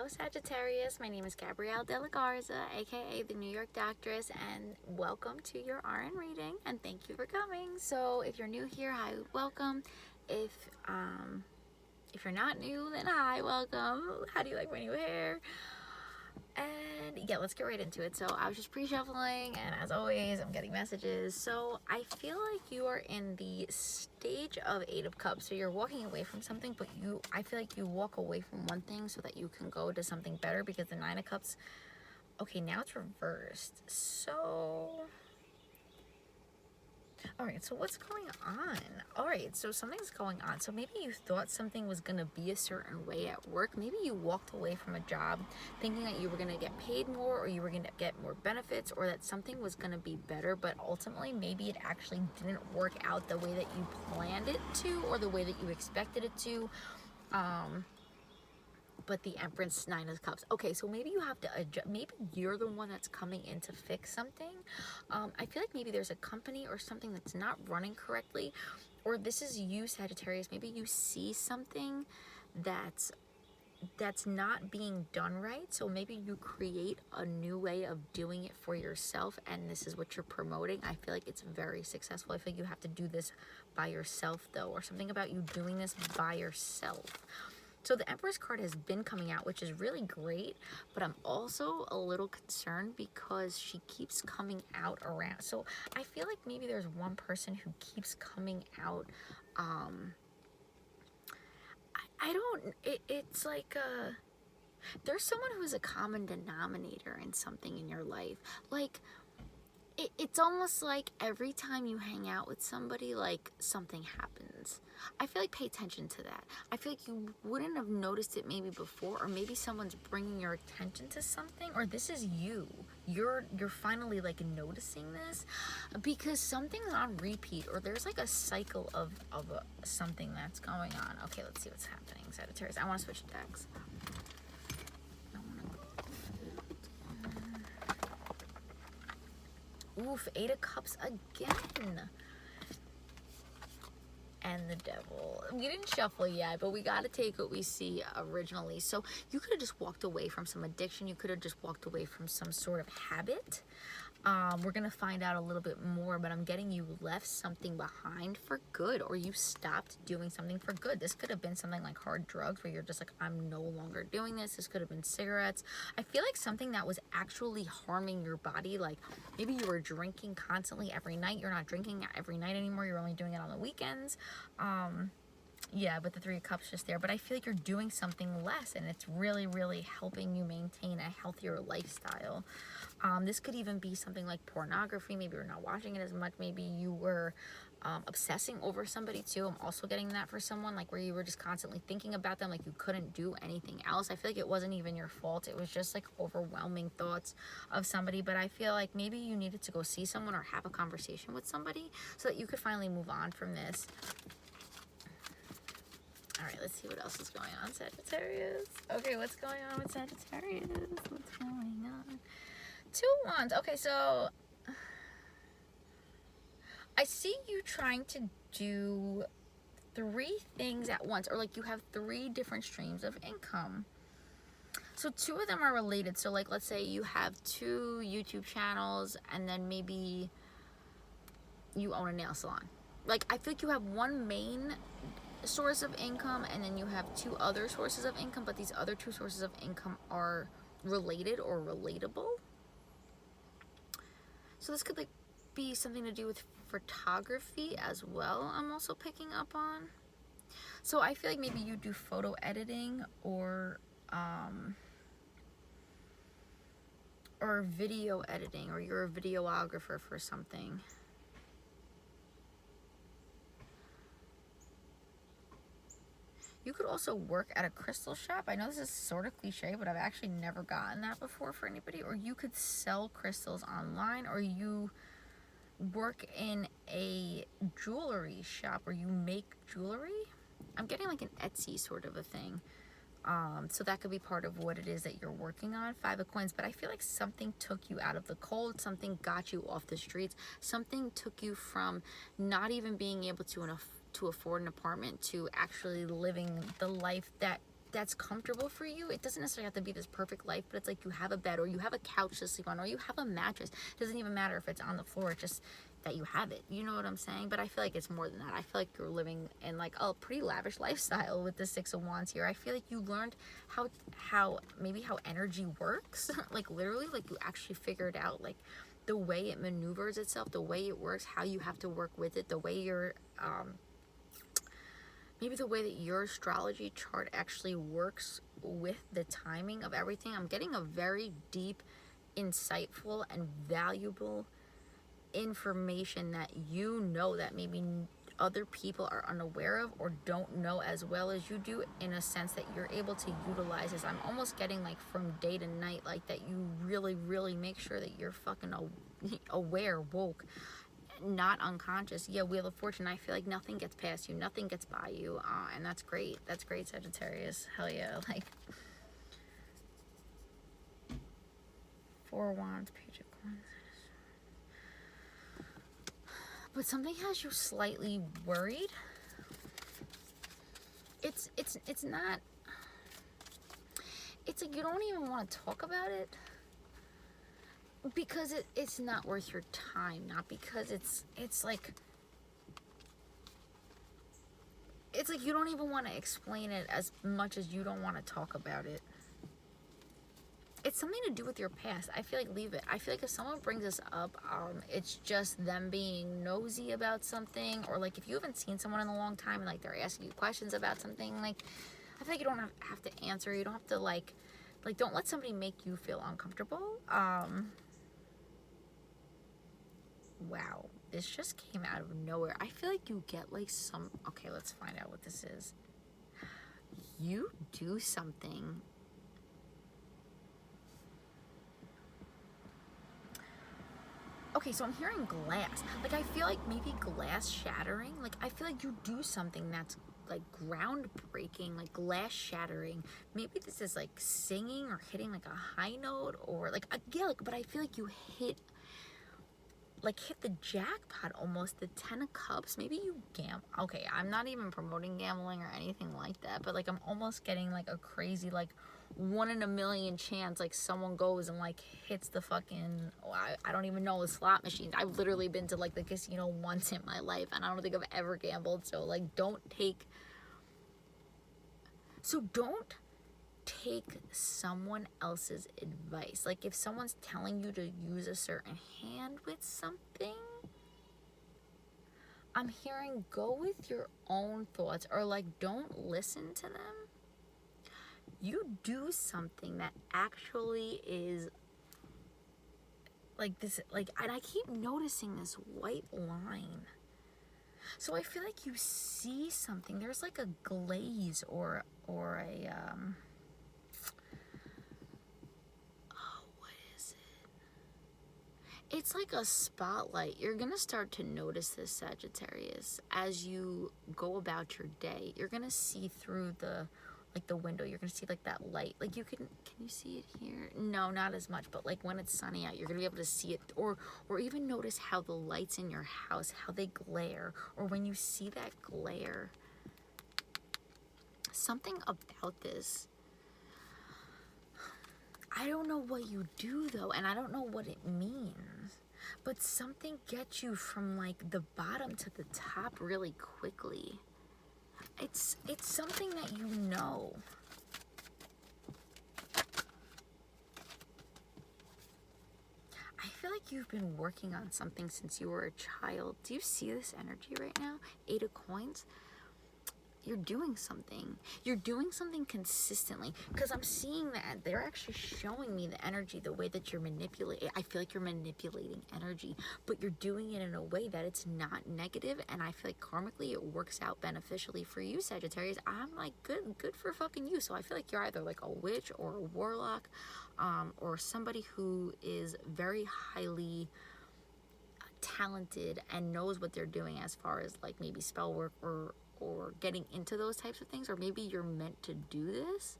Hello Sagittarius, my name is Gabrielle De La Garza, aka the New York Doctress, and welcome to your RN reading, and thank you for coming. So if you're new here, hi, welcome. If you're not new, then hi, welcome. How do you like my new hair? And yeah, let's get right into it. So I was just pre-shuffling, and as always, I'm getting messages. So I feel like you are in the stage of Eight of Cups. So you're walking away from something, but I feel like you walk away from one thing so that you can go to something better, because the Nine of Cups, okay, now it's reversed. So all right, so what's going on? All right, so something's going on. So maybe you thought something was going to be a certain way at work. Maybe you walked away from a job thinking that you were going to get paid more, or you were going to get more benefits, or that something was going to be better, but ultimately maybe it actually didn't work out the way that you planned it to, or the way that you expected it to. But the Empress, Nine of Cups. Okay, so maybe you have to adjust. Maybe you're the one that's coming in to fix something. I feel like maybe there's a company or something that's not running correctly, or this is you, Sagittarius. Maybe you see something that's not being done right, so maybe you create a new way of doing it for yourself, and this is what you're promoting. I feel like it's very successful. I feel like you have to do this by yourself though, or something about you doing this by yourself. So the Empress card has been coming out, which is really great, but I'm also a little concerned because she keeps coming out around. So I feel like maybe there's one person who keeps coming out. It's like there's someone who's a common denominator in something in your life. Like, it's almost like every time you hang out with somebody, like, something happens. I feel like pay attention to that. I feel like you wouldn't have noticed it maybe before, or maybe someone's bringing your attention to something, or this is you. You're finally like noticing this because something's on repeat, or there's like a cycle of something that's going on. Okay, let's see what's happening, Sagittarius. I want to switch decks. Oof, Eight of Cups again. And the Devil. We didn't shuffle yet, but we got to take what we see originally. So you could have just walked away from some addiction. You could have just walked away from some sort of habit. We're going to find out a little bit more, but I'm getting you left something behind for good, or you stopped doing something for good. This could have been something like hard drugs, where you're just like, I'm no longer doing this. This could have been cigarettes. I feel like something that was actually harming your body, like maybe you were drinking constantly every night. You're not drinking every night anymore. You're only doing it on the weekends. Yeah, but the Three of Cups just there. But I feel like you're doing something less, and it's really, really helping you maintain a healthier lifestyle. This could even be something like pornography. Maybe you're not watching it as much. Maybe you were obsessing over somebody too. I'm also getting that for someone, like where you were just constantly thinking about them, like you couldn't do anything else. I feel like it wasn't even your fault. It was just like overwhelming thoughts of somebody. But I feel like maybe you needed to go see someone or have a conversation with somebody so that you could finally move on from this. All right, let's see what else is going on, Sagittarius. Okay, what's going on with Sagittarius? What's going on? Two of Wands. Okay, so I see you trying to do three things at once, or like you have three different streams of income. So two of them are related. So like, let's say you have two YouTube channels, and then maybe you own a nail salon. Like, I feel like you have one main source of income, and then you have two other sources of income, but these other two sources of income are related or relatable. So this could like be something to do with photography as well, I'm also picking up on. So I feel like maybe you do photo editing, or video editing, or you're a videographer for something. You could also work at a crystal shop. I know this is sort of cliche, but I've actually never gotten that before for anybody. Or you could sell crystals online, or you work in a jewelry shop, or you make jewelry. I'm getting like an Etsy sort of a thing. So that could be part of what it is that you're working on. Five of Coins. But I feel like something took you out of the cold. Something got you off the streets. Something took you from not even being able to afford an apartment to actually living the life that that's comfortable for you. It doesn't necessarily have to be this perfect life, but it's like you have a bed, or you have a couch to sleep on, or you have a mattress. It doesn't even matter if it's on the floor, it's just that you have it. You know what I'm saying? But I feel like it's more than that. I feel like you're living in like a pretty lavish lifestyle with the Six of Wands here. I feel like you learned how maybe how energy works. Like literally, like you actually figured out like the way it maneuvers itself, the way it works, how you have to work with it, the way you're maybe the way that your astrology chart actually works with the timing of everything. I'm getting a very deep, insightful, and valuable information that you know that maybe other people are unaware of or don't know as well as you do, in a sense that you're able to utilize this. I'm almost getting like from day to night, like that you really, really make sure that you're fucking aware, woke, not unconscious. Yeah, Wheel of Fortune, I feel like nothing gets past you, nothing gets by you, and that's great. That's great, Sagittarius. Hell yeah. Like, Four of Wands, Page of Coins. But something has you slightly worried. It's not, it's like you don't even want to talk about it, because it's not worth your time, not because it's like you don't even want to explain it as much as you don't want to talk about it. It's something to do with your past. I feel like leave it. I feel like if someone brings this up, it's just them being nosy about something, or like if you haven't seen someone in a long time and like they're asking you questions about something, like I feel like you don't have to answer. You don't have to like don't let somebody make you feel uncomfortable. Wow, this just came out of nowhere. I feel like you get like some, okay, let's find out what this is. You do something. Okay, so I'm hearing glass. Like, I feel like maybe glass shattering. Like, I feel like you do something that's like groundbreaking, like glass shattering. Maybe this is like singing or hitting like a high note, or like, yeah, like, but I feel like you hit the jackpot almost, the 10 of Cups. Maybe you gamble. Okay, I'm not even promoting gambling or anything like that, but like I'm almost getting like a crazy like 1 in a million chance, like someone goes and like hits the fucking, I don't even know, the slot machines. I've literally been to like the casino once in my life, and I don't think I've ever gambled. So like don't take someone else's advice. Like if someone's telling you to use a certain hand with something, I'm hearing go with your own thoughts, or like don't listen to them. You do something that actually is like this, like, and I keep noticing this white line. So I feel like you see something. There's like a glaze or a what is it? It's like a spotlight. You're gonna start to notice this, Sagittarius, as you go about your day. You're gonna see through the window. You're gonna see like that light. Like can you see it here? No, not as much, but like when it's sunny out, you're gonna be able to see it, or even notice how the lights in your house, how they glare, or when you see that glare. Something about this, I don't know what you do though, and I don't know what it means, but something gets you from like the bottom to the top really quickly. It's something that you know. I feel like you've been working on something since you were a child. Do you see this energy right now? 8 of Coins. You're doing something. You're doing something consistently, because I'm seeing that they're actually showing me the energy, the way that you're manipulating. I feel like you're manipulating energy, but you're doing it in a way that it's not negative, and I feel like karmically it works out beneficially for you, Sagittarius. I'm like, good for fucking you. So I feel like you're either like a witch or a warlock, or somebody who is very highly talented and knows what they're doing as far as like maybe spell work or getting into those types of things, or maybe you're meant to do this,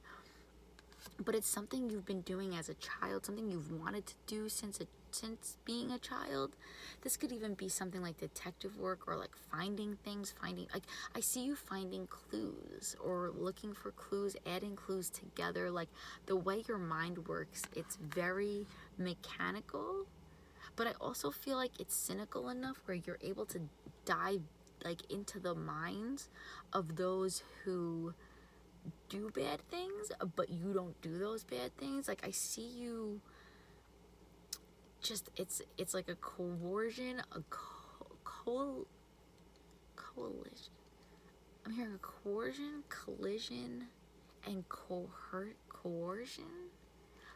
but it's something you've been doing as a child, something you've wanted to do since since being a child. This could even be something like detective work, or like finding things, like I see you finding clues or looking for clues, adding clues together. Like the way your mind works, it's very mechanical, but I also feel like it's cynical enough where you're able to dive like into the minds of those who do bad things, but you don't do those bad things. Like I see you just, it's like a coercion, coalition. I'm hearing a coercion, collision, and coercion.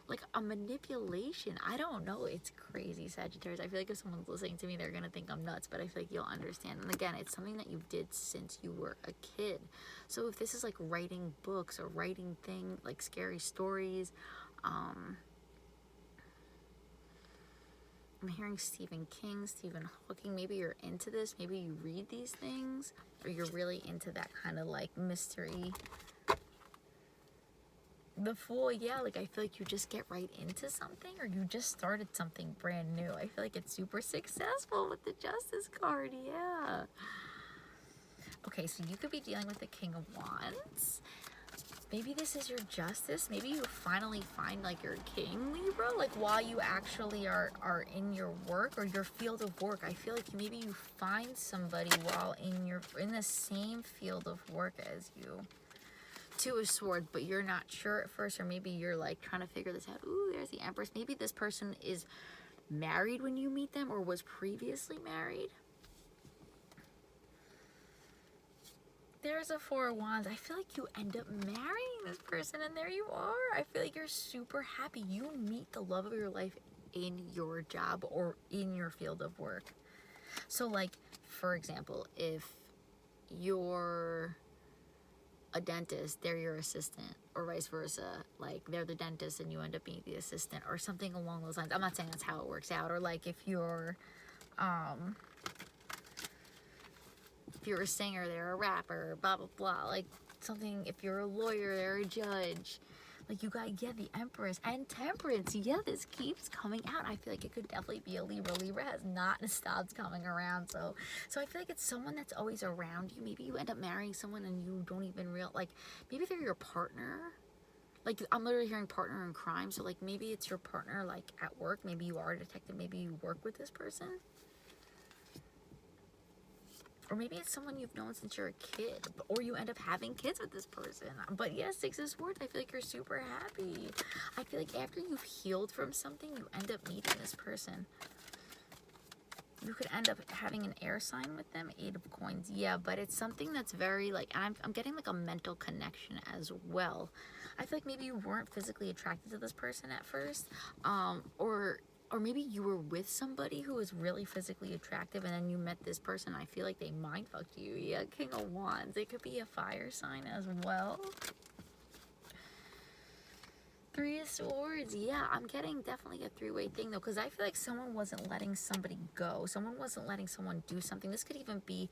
Like a manipulation. I don't know. It's crazy, Sagittarius. I feel like if someone's listening to me, they're gonna think I'm nuts, but I feel like you'll understand. And again, it's something that you did since you were a kid. So if this is like writing books or writing like scary stories, I'm hearing Stephen King, Stephen Hawking. Maybe you're into this. Maybe you read these things, or you're really into that kind of like mystery. The Fool, yeah, like I feel like you just get right into something, or you just started something brand new. I feel like it's super successful with the Justice card, yeah. Okay, so you could be dealing with the King of Wands. Maybe this is your Justice. Maybe you finally find like your King, Libra, like while you actually are in your work or your field of work. I feel like maybe you find somebody while in the same field of work as you. Two of Swords, but you're not sure at first, or maybe you're like trying to figure this out. Ooh, there's the Empress. Maybe this person is married when you meet them, or was previously married. There's a Four of Wands. I feel like you end up marrying this person, and there you are. I feel like you're super happy. You meet the love of your life in your job or in your field of work. So like, for example, if you're a dentist, they're your assistant, or vice versa. Like they're the dentist and you end up being the assistant, or something along those lines. I'm not saying that's how it works out. Or like if you're a singer, they're a rapper, blah blah blah. Like something, if you're a lawyer, they're a judge. Like you got, yeah, the Empress and Temperance. Yeah, this keeps coming out. I feel like it could definitely be a Libra. Libra has not stopped coming around. So I feel like it's someone that's always around you. Maybe you end up marrying someone and you don't even like, maybe they're your partner. Like I'm literally hearing partner in crime. So like maybe it's your partner like at work. Maybe you are a detective. Maybe you work with this person. Or maybe it's someone you've known since you're a kid, or you end up having kids with this person. But yeah, Six of Swords, I feel like you're super happy. I feel like after you've healed from something, you end up meeting this person. You could end up having an air sign with them, Eight of Coins. Yeah, but it's something that's very like, I'm getting like a mental connection as well. I feel like maybe you weren't physically attracted to this person at first, or maybe you were with somebody who was really physically attractive, and then you met this person. I feel like they mind fucked you. Yeah, King of Wands. It could be a fire sign as well. Three of Swords. Yeah, I'm getting definitely a three-way thing though, because I feel like someone wasn't letting somebody go. Someone wasn't letting someone do something. This could even be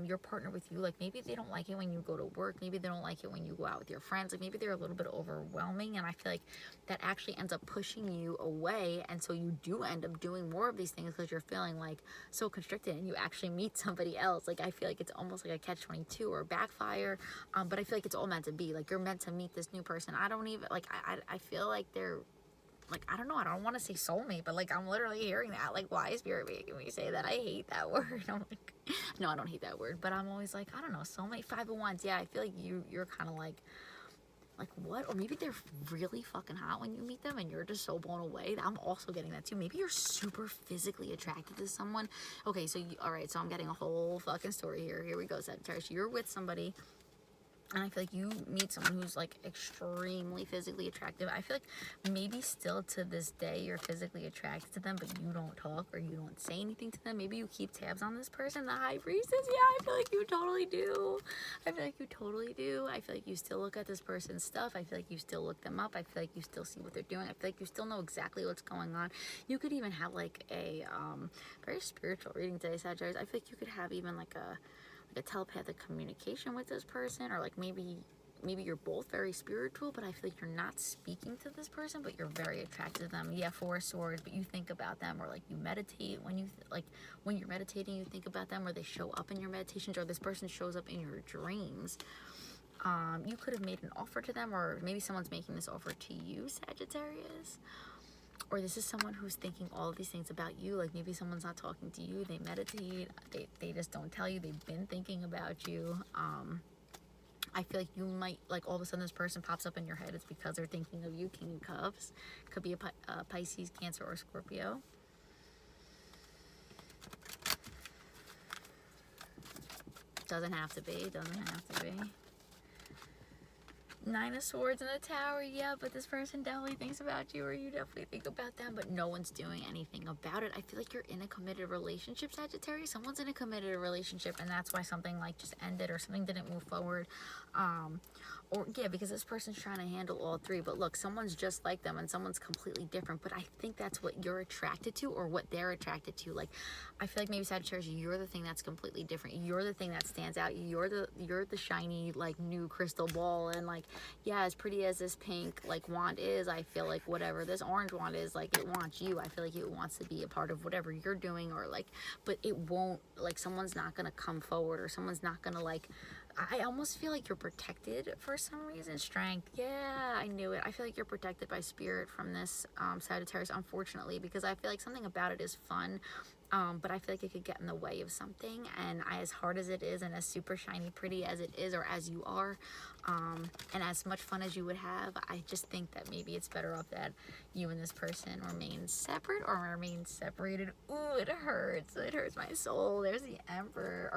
your partner with you. Like maybe they don't like it when you go to work. Maybe they don't like it when you go out with your friends. Like maybe they're a little bit overwhelming, and I feel like that actually ends up pushing you away, and so you do end up doing more of these things because you're feeling like so constricted, and you actually meet somebody else. Like I feel like it's almost like a catch-22 or a backfire, but I feel like it's all meant to be. Like you're meant to meet this new person. I don't even like, I feel like they're like, I don't know, I don't want to say soulmate, but like I'm literally hearing that. Like, why is Spirit making me say that? I hate that word. I'm like, no, I don't hate that word, but I'm always like, I don't know, soulmate. Five of Wands. Yeah, I feel like you're kind of like what? Or maybe they're really fucking hot when you meet them and you're just so blown away. I'm also getting that too. Maybe you're super physically attracted to someone. Okay, so all right, so I'm getting a whole fucking story here. Here we go, Sagittarius. You're with somebody, and I feel like you meet someone who's like extremely physically attractive. I feel like maybe still to this day you're physically attracted to them, but you don't talk or you don't say anything to them. Maybe you keep tabs on this person, the High Priestess. Yeah, I feel like you totally do. I feel like you totally do. I feel like you still look at this person's stuff. I feel like you still look them up. I feel like you still see what they're doing. I feel like you still know exactly what's going on. You could even have like a very spiritual reading today, Sagittarius. I feel like you could have even like a telepathic communication with this person, or like maybe maybe you're both very spiritual, but I feel like you're not speaking to this person, but you're very attracted to them. Yeah, Four of Swords, but you think about them, or like you meditate. When you like when you're meditating, you think about them, or they show up in your meditations, or this person shows up in your dreams. You could have made an offer to them, or maybe someone's making this offer to you, Sagittarius. Or this is someone who's thinking all of these things about you. Like maybe someone's not talking to you, they meditate, they just don't tell you, they've been thinking about you. I feel like you might, like all of a sudden this person pops up in your head, it's because they're thinking of you. King of Cups. Could be a Pisces, Cancer, or Scorpio. Doesn't have to be, doesn't have to be. Nine of Swords in the Tower, yeah, but this person definitely thinks about you, or you definitely think about them, but no one's doing anything about it. I feel like you're in a committed relationship, Sagittarius. Someone's in a committed relationship, and that's why something like just ended, or something didn't move forward. Or yeah, because this person's trying to handle all three. But look, someone's just like them, and someone's completely different. But I think that's what you're attracted to, or what they're attracted to. Like, I feel like maybe Sagittarius, you're the thing that's completely different. You're the thing that stands out. You're the shiny, like, new crystal ball. And like, yeah, as pretty as this pink like wand is, I feel like whatever this orange wand is, like, it wants you. I feel like it wants to be a part of whatever you're doing, or like, but it won't, like, someone's not gonna come forward, or someone's not gonna, like, I almost feel like you're protected for some reason. Strength, yeah, I knew it. I feel like you're protected by spirit from this, Sagittarius, unfortunately, because I feel like something about it is fun, but I feel like it could get in the way of something. And as hard as it is, and as super shiny pretty as it is, or as you are, and as much fun as you would have, I just think that maybe it's better off that you and this person remain separate, or remain separated. Ooh, it hurts. It hurts my soul. There's the Emperor.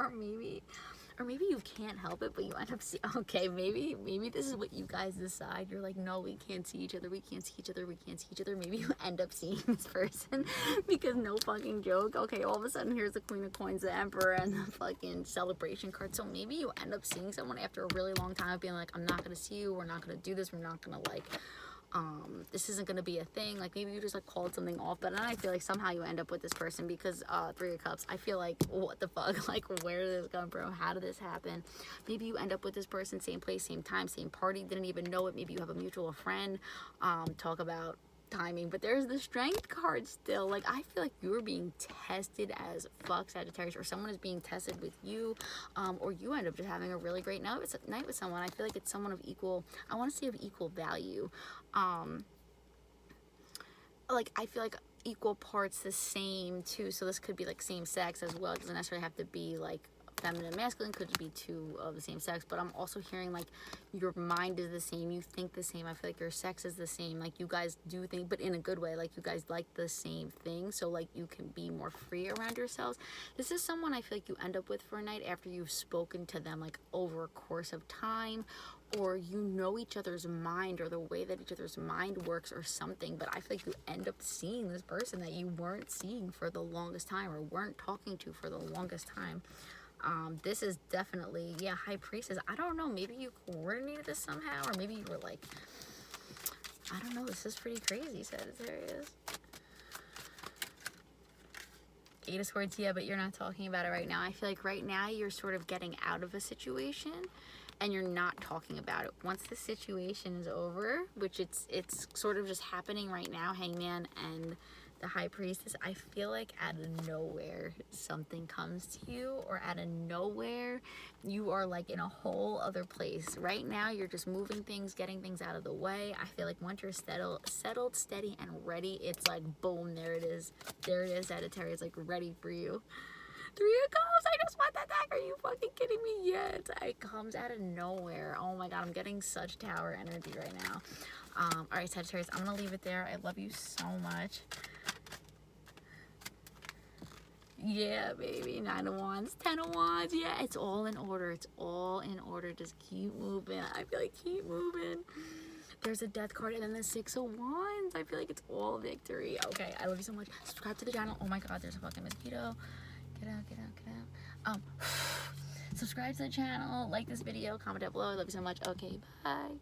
Or maybe you can't help it, but you end up seeing, okay, maybe this is what you guys decide. You're like, no, we can't see each other, we can't see each other, we can't see each other. Maybe you end up seeing this person, because no fucking joke, okay, all of a sudden here's the Queen of Coins, the Emperor, and the fucking Celebration card. So maybe you end up seeing someone after a really long time of being like, I'm not gonna see you, we're not gonna do this, we're not gonna, like, this isn't gonna be a thing. Like, maybe you just like called something off, but then I feel like somehow you end up with this person, because Three of Cups, I feel like, what the fuck, like, where did this come from? How did this happen? Maybe you end up with this person, same place, same time, same party, didn't even know it. Maybe you have a mutual friend. Talk about timing. But there's the Strength card still. Like, I feel like you're being tested as fuck, Sagittarius, or someone is being tested with you, or you end up just having a really great night with someone. I feel like it's someone of equal, I want to say of equal value. Like, I feel like equal parts the same too, so this could be like same sex as well. It doesn't necessarily have to be like feminine, masculine, could be two of the same sex. But I'm also hearing like your mind is the same, you think the same. I feel like your sex is the same, like you guys do think, but in a good way, like you guys like the same thing, so like you can be more free around yourselves. This is someone I feel like you end up with for a night after you've spoken to them like over a course of time, or you know each other's mind, or the way that each other's mind works, or something. But I feel like you end up seeing this person that you weren't seeing for the longest time, or weren't talking to for the longest time. This is definitely, yeah, High Priestess. I don't know, maybe you coordinated this somehow, or maybe you were like, I don't know, this is pretty crazy, Sagittarius. Eight of Swords, yeah, but you're not talking about it right now. I feel like right now you're sort of getting out of a situation, and you're not talking about it. Once the situation is over, which it's sort of just happening right now, Hangman and the High Priestess, I feel like out of nowhere something comes to you, or out of nowhere you are like in a whole other place. Right now you're just moving things, getting things out of the way. I feel like once you're settled, steady, and ready, it's like boom, there it is, Sagittarius, like ready for you. Three of Cups, I just want that deck. Are you fucking kidding me? Yet it comes out of nowhere. Oh my god, I'm getting such Tower energy right now. All right, Sagittarius, I'm gonna leave it there. I love you so much. Yeah, baby. 9 of Wands, 10 of Wands. Yeah, it's all in order. It's all in order. Just keep moving. I feel like keep moving. There's a Death card, and then the 6 of Wands. I feel like it's all victory. Okay, I love you so much. Subscribe to the channel. Oh my god, there's a fucking mosquito. Get out, get out, get out. Subscribe to the channel, like this video, comment down below. I love you so much. Okay, bye.